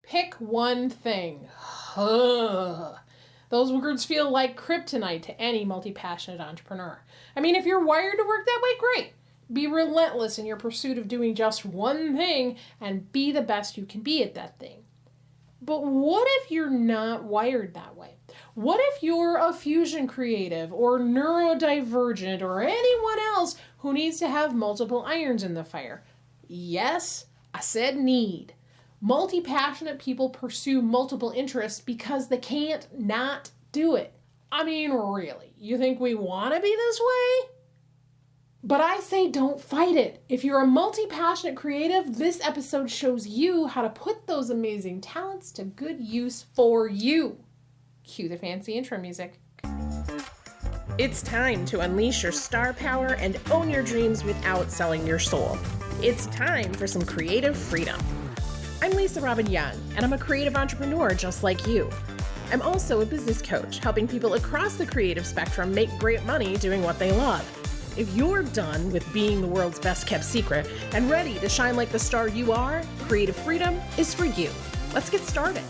Pick one thing. Those words feel like kryptonite to any multi-passionate entrepreneur. I mean, if you're wired to work that way, great. Be relentless in your pursuit of doing just one thing and be the best you can be at that thing. But what if you're not wired that way? What if you're a fusion creative or neurodivergent or anyone else who needs to have multiple irons in the fire? Yes, I said need. Multi-passionate people pursue multiple interests because they can't not do it. I mean, really, you think we want to be this way? But I say don't fight it. If you're a multi-passionate creative, this episode shows you how to put those amazing talents to good use for you. Cue the fancy intro music. It's time to unleash your star power and own your dreams without selling your soul. It's time for some creative freedom. I'm Lisa Robbin Young, and I'm a creative entrepreneur just like you. I'm also a business coach, helping people across the creative spectrum make great money doing what they love. If you're done with being the world's best kept secret and ready to shine like the star you are, creative freedom is for you. Let's get started.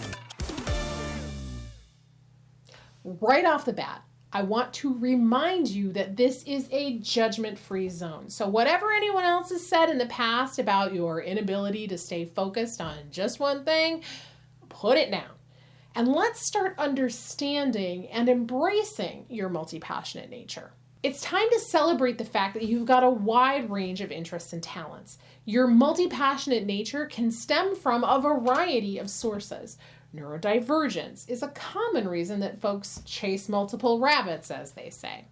Right off the bat, I want to remind you that this is a judgment-free zone. So whatever anyone else has said in the past about your inability to stay focused on just one thing, put it down. And let's start understanding and embracing your multi-passionate nature. It's time to celebrate the fact that you've got a wide range of interests and talents. Your multi-passionate nature can stem from a variety of sources. Neurodivergence is a common reason that folks chase multiple rabbits, as they say.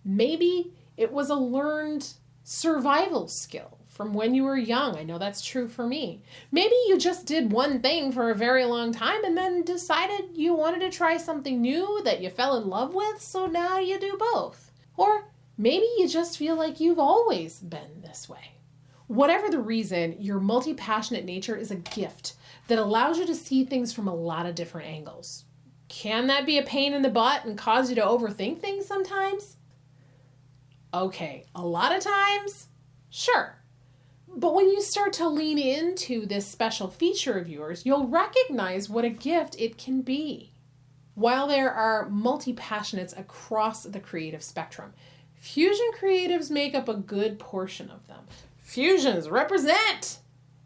Maybe it was a learned survival skill from when you were young. I know that's true for me. Maybe you just did one thing for a very long time and then decided you wanted to try something new that you fell in love with, so now you do both. Or maybe you just feel like you've always been this way. Whatever the reason, your multi-passionate nature is a gift that allows you to see things from a lot of different angles. Can that be a pain in the butt and cause you to overthink things sometimes? Okay, a lot of times? Sure. But when you start to lean into this special feature of yours, you'll recognize what a gift it can be. While there are multi-passionates across the creative spectrum, fusion creatives make up a good portion of them. Fusions represent!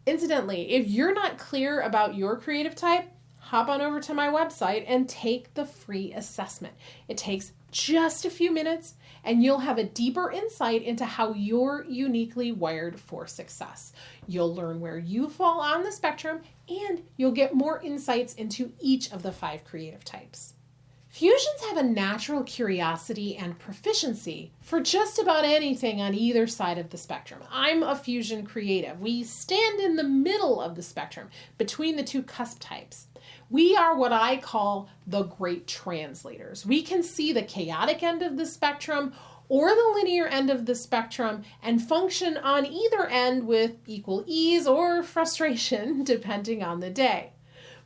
Incidentally, if you're not clear about your creative type, hop on over to my website and take the free assessment. It takes just a few minutes and you'll have a deeper insight into how you're uniquely wired for success. You'll learn where you fall on the spectrum and you'll get more insights into each of the 5 creative types. Fusions have a natural curiosity and proficiency for just about anything on either side of the spectrum. I'm a fusion creative. We stand in the middle of the spectrum between the 2 cusp types. We are what I call the great translators. We can see the chaotic end of the spectrum or the linear end of the spectrum and function on either end with equal ease or frustration, depending on the day.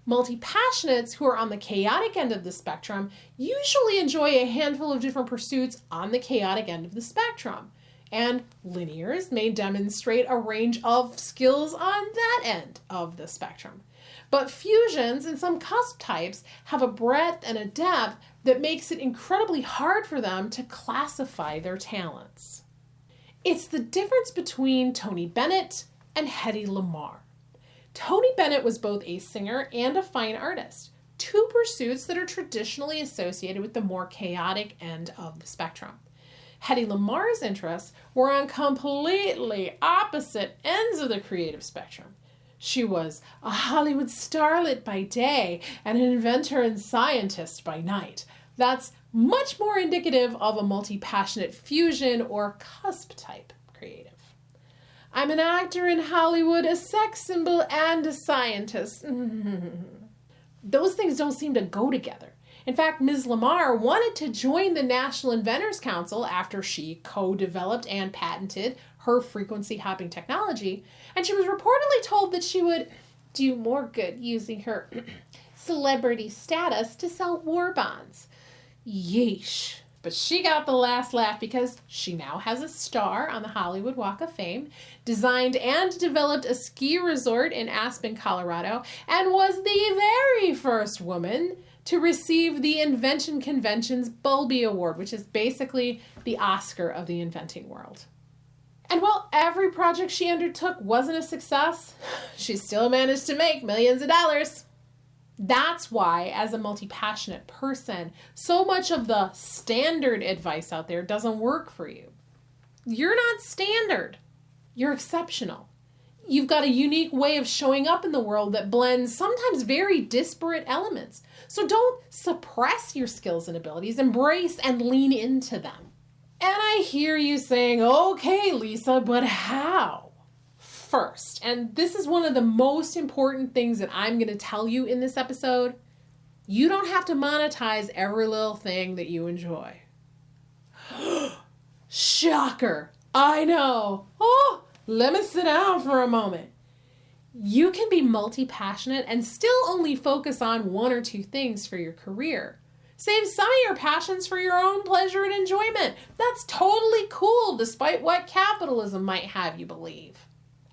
Multi-passionates who are on the chaotic end of the spectrum usually enjoy a handful of different pursuits on the chaotic end of the spectrum. And linears may demonstrate a range of skills on that end of the spectrum. But fusions and some cusp types have a breadth and a depth that makes it incredibly hard for them to classify their talents. It's the difference between Tony Bennett and Hedy Lamarr. Tony Bennett was both a singer and a fine artist, 2 pursuits that are traditionally associated with the more chaotic end of the spectrum. Hedy Lamarr's interests were on completely opposite ends of the creative spectrum. She was a Hollywood starlet by day and an inventor and scientist by night. That's much more indicative of a multi-passionate fusion or cusp type creative. I'm an actor in Hollywood, a sex symbol, and a scientist. Those things don't seem to go together. In fact, Ms. Lamarr wanted to join the National Inventors Council after she co-developed and patented her frequency hopping technology, and she was reportedly told that she would do more good using her celebrity status to sell war bonds. Yeesh. But she got the last laugh because she now has a star on the Hollywood Walk of Fame, designed and developed a ski resort in Aspen, Colorado, and was the very first woman to receive the Invention Convention's Bulby Award, which is basically the Oscar of the inventing world. And while every project she undertook wasn't a success, she still managed to make millions of dollars. That's why, as a multi-passionate person, so much of the standard advice out there doesn't work for you. You're not standard. You're exceptional. You've got a unique way of showing up in the world that blends sometimes very disparate elements. So don't suppress your skills and abilities. Embrace and lean into them. And I hear you saying, okay, Lisa, but how? First, and this is one of the most important things that I'm going to tell you in this episode, you don't have to monetize every little thing that you enjoy. Shocker. I know. Oh, let me sit down for a moment. You can be multi-passionate and still only focus on one or two things for your career. Save some of your passions for your own pleasure and enjoyment. That's totally cool, despite what capitalism might have you believe.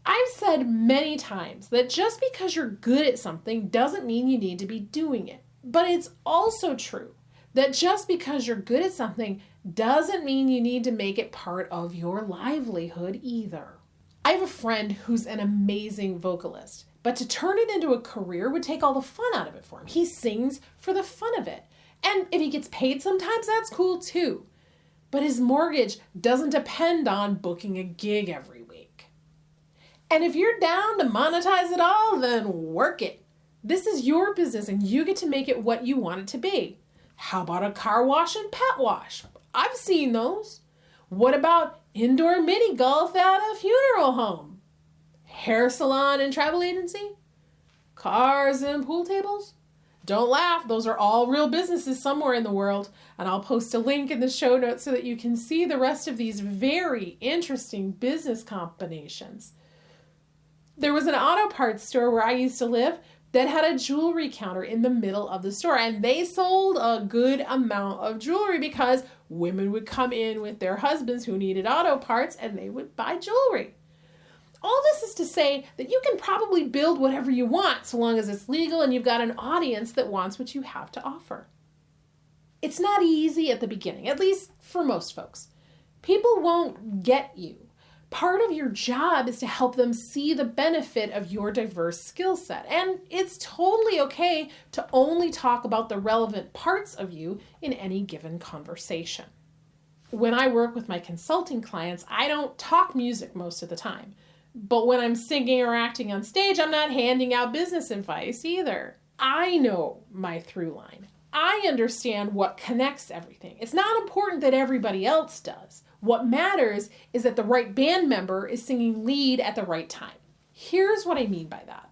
I've said many times that just because you're good at something doesn't mean you need to be doing it. But it's also true that just because you're good at something doesn't mean you need to make it part of your livelihood either. I have a friend who's an amazing vocalist, but to turn it into a career would take all the fun out of it for him. He sings for the fun of it. And if he gets paid sometimes, that's cool too. But his mortgage doesn't depend on booking a gig every week. And if you're down to monetize it all, then work it. This is your business and you get to make it what you want it to be. How about a car wash and pet wash? I've seen those. What about indoor mini golf at a funeral home? Hair salon and travel agency? Cars and pool tables? Don't laugh, those are all real businesses somewhere in the world, and I'll post a link in the show notes so that you can see the rest of these very interesting business combinations. There was an auto parts store where I used to live that had a jewelry counter in the middle of the store, and they sold a good amount of jewelry because women would come in with their husbands who needed auto parts and they would buy jewelry. All this is to say that you can probably build whatever you want so long as it's legal and you've got an audience that wants what you have to offer. It's not easy at the beginning, at least for most folks. People won't get you. Part of your job is to help them see the benefit of your diverse skill set. And it's totally okay to only talk about the relevant parts of you in any given conversation. When I work with my consulting clients, I don't talk music most of the time. But when I'm singing or acting on stage, I'm not handing out business advice either. I know my through line. I understand what connects everything. It's not important that everybody else does. What matters is that the right band member is singing lead at the right time. Here's what I mean by that.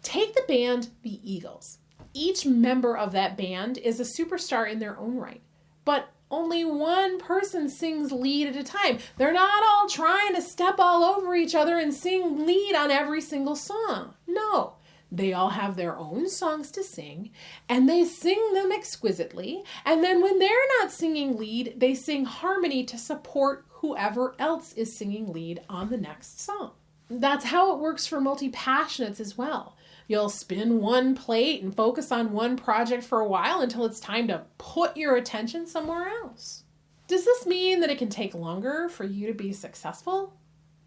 Take the band, the Eagles. Each member of that band is a superstar in their own right, but only one person sings lead at a time. They're not all trying to step all over each other and sing lead on every single song. No. They all have their own songs to sing, and they sing them exquisitely. And then when they're not singing lead, they sing harmony to support whoever else is singing lead on the next song. That's how it works for multi-passionates as well. You'll spin one plate and focus on one project for a while until it's time to put your attention somewhere else. Does this mean that it can take longer for you to be successful?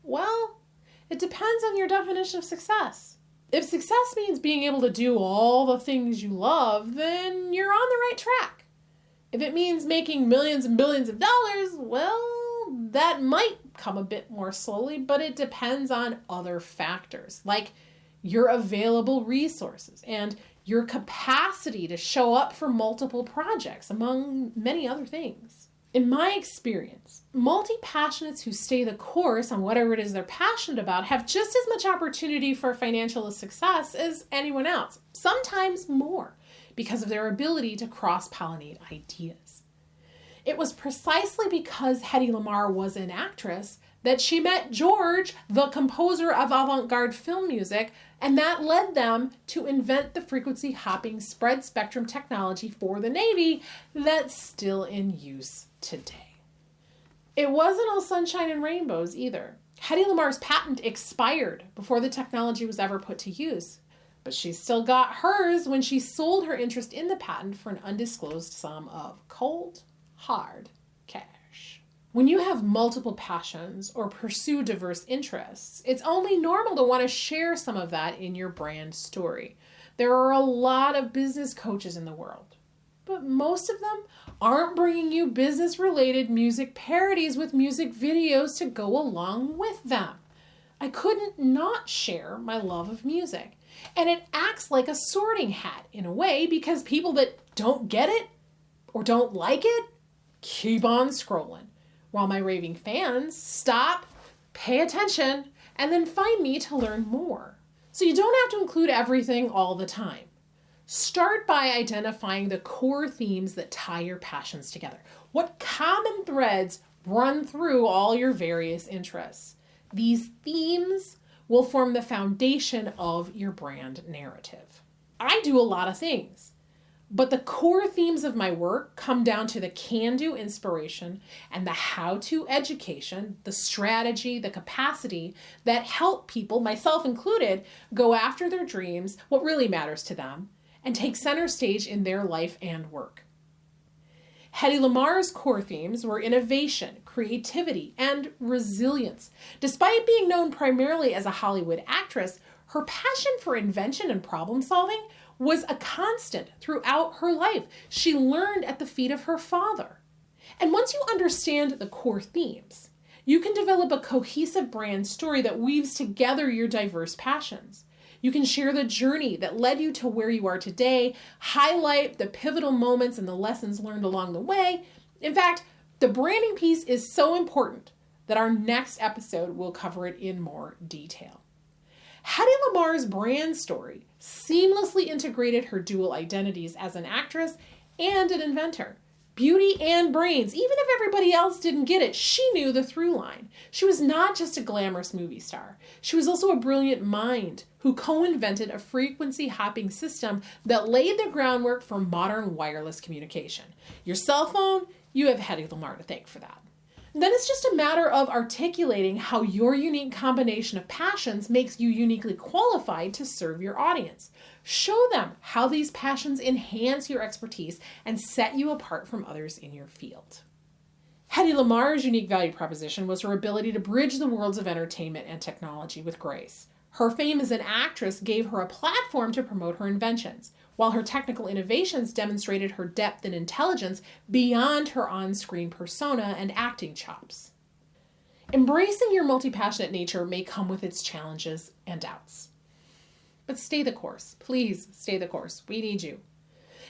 Well, it depends on your definition of success. If success means being able to do all the things you love, then you're on the right track. If it means making millions and billions of dollars, well, that might come a bit more slowly, but it depends on other factors, like your available resources and your capacity to show up for multiple projects, among many other things. In my experience, multi-passionates who stay the course on whatever it is they're passionate about have just as much opportunity for financial success as anyone else, sometimes more, because of their ability to cross-pollinate ideas. It was precisely because Hedy Lamarr was an actress that she met George, the composer of avant-garde film music, and that led them to invent the frequency hopping spread spectrum technology for the Navy that's still in use today. It wasn't all sunshine and rainbows either. Hedy Lamarr's patent expired before the technology was ever put to use, but she still got hers when she sold her interest in the patent for an undisclosed sum of cold, hard cash. When you have multiple passions or pursue diverse interests, it's only normal to want to share some of that in your brand story. There are a lot of business coaches in the world, but most of them aren't bringing you business-related music parodies with music videos to go along with them. I couldn't not share my love of music. And it acts like a sorting hat in a way because people that don't get it or don't like it keep on scrolling, while my raving fans stop, pay attention, and then find me to learn more. So you don't have to include everything all the time. Start by identifying the core themes that tie your passions together. What common threads run through all your various interests? These themes will form the foundation of your brand narrative. I do a lot of things, but the core themes of my work come down to the can-do inspiration and the how-to education, the strategy, the capacity that help people, myself included, go after their dreams, what really matters to them, and take center stage in their life and work. Hedy Lamarr's core themes were innovation, creativity, and resilience. Despite being known primarily as a Hollywood actress, her passion for invention and problem solving was a constant throughout her life. She learned at the feet of her father. And once you understand the core themes, you can develop a cohesive brand story that weaves together your diverse passions. You can share the journey that led you to where you are today, highlight the pivotal moments and the lessons learned along the way. In fact, the branding piece is so important that our next episode will cover it in more detail. Hedy Lamarr's brand story seamlessly integrated her dual identities as an actress and an inventor. Beauty and brains. Even if everybody else didn't get it, she knew the through line. She was not just a glamorous movie star. She was also a brilliant mind who co-invented a frequency hopping system that laid the groundwork for modern wireless communication. Your cell phone, you have Hedy Lamarr to thank for that. Then it's just a matter of articulating how your unique combination of passions makes you uniquely qualified to serve your audience. Show them how these passions enhance your expertise and set you apart from others in your field. Hedy Lamarr's unique value proposition was her ability to bridge the worlds of entertainment and technology with grace. Her fame as an actress gave her a platform to promote her inventions, while her technical innovations demonstrated her depth and intelligence beyond her on-screen persona and acting chops. Embracing your multi-passionate nature may come with its challenges and doubts. But stay the course. Please stay the course. We need you.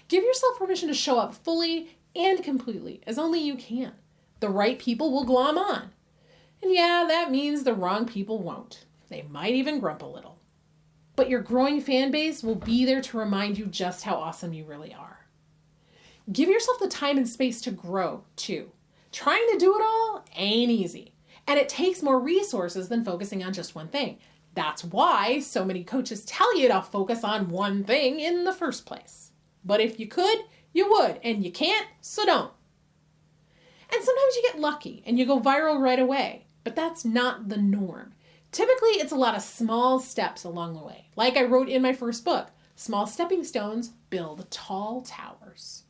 Give yourself permission to show up fully and completely, as only you can. The right people will glom on. And yeah, that means the wrong people won't. They might even grump a little. But your growing fan base will be there to remind you just how awesome you really are. Give yourself the time and space to grow, too. Trying to do it all ain't easy. And it takes more resources than focusing on just one thing. That's why so many coaches tell you to focus on one thing in the first place. But if you could, you would. And you can't, so don't. And sometimes you get lucky and you go viral right away. But that's not the norm. Typically, it's a lot of small steps along the way. Like I wrote in my first book, small stepping stones build tall towers.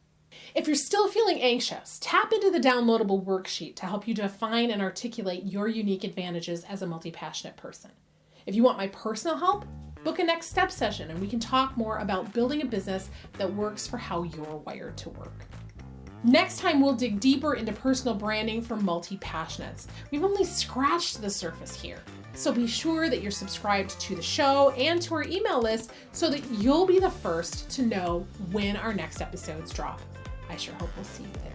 If you're still feeling anxious, tap into the downloadable worksheet to help you define and articulate your unique advantages as a multi-passionate person. If you want my personal help, book a next step session and we can talk more about building a business that works for how you're wired to work. Next time, we'll dig deeper into personal branding for multi-passionates. We've only scratched the surface here. So be sure that you're subscribed to the show and to our email list so that you'll be the first to know when our next episodes drop. I sure hope we'll see you there.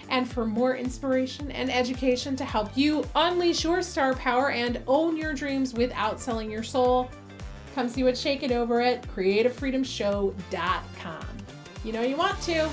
And for more inspiration and education to help you unleash your star power and own your dreams without selling your soul, come see what's shaking over at creativefreedomshow.com. You know you want to.